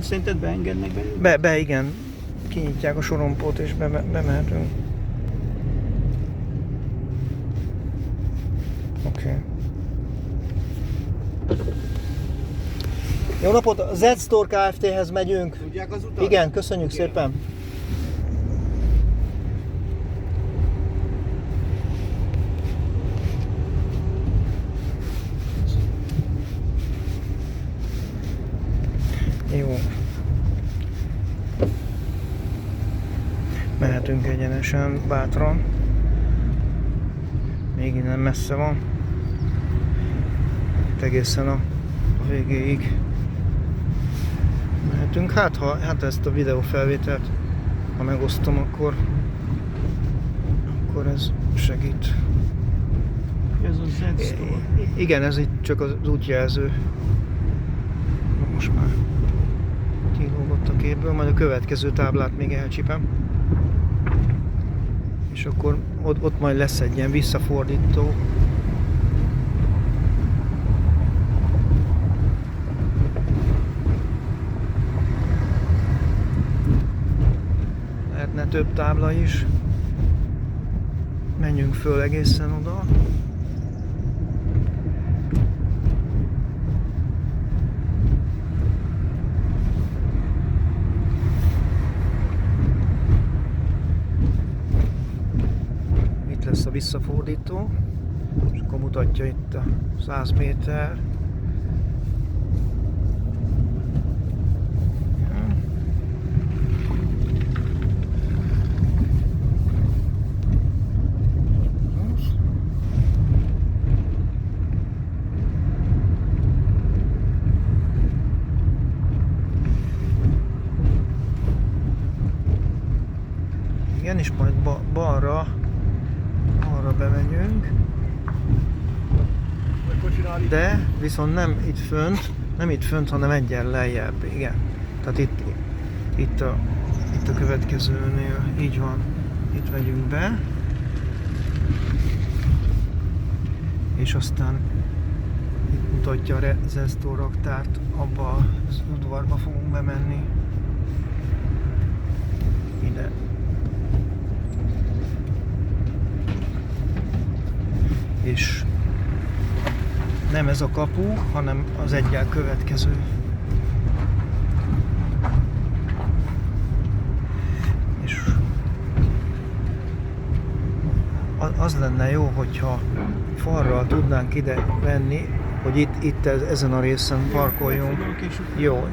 Szerinted beengednek bennünket? Be igen. Kinyitják a sorompót és bemehetünk. Oké. Jó napot! A Z-Store Kft-hez megyünk. Tudják az utat? Igen, köszönjük szépen. Jó. Mehetünk egyenesen, bátran. Még innen messze van. Itt egészen a végéig mehetünk. Hát ezt a videófelvételt, ha megosztom, akkor ez segít. Ez a Z-Store. Igen, ez itt csak az útjelző. Most már kilógott a képből, majd a következő táblát még elcsipem. És akkor ott majd lesz egy ilyen visszafordító. Lehetne több tábla is. Menjünk föl egészen oda. Lesz a visszafordító, és akkor mutatja itt a 100 méter. Igen, és majd balra bemegyünk, de viszont nem itt fönt, hanem egyen lejjebb, igen. Tehát itt a következőnél, így van, itt megyünk be, és aztán itt mutatja a Z-Store raktárt, abba az udvarba fogunk bemenni, ide. És nem ez a kapu, hanem az eggyel következő. És az lenne jó, hogyha falral tudnánk ide venni, hogy itt ezen a részen parkoljunk. Jó.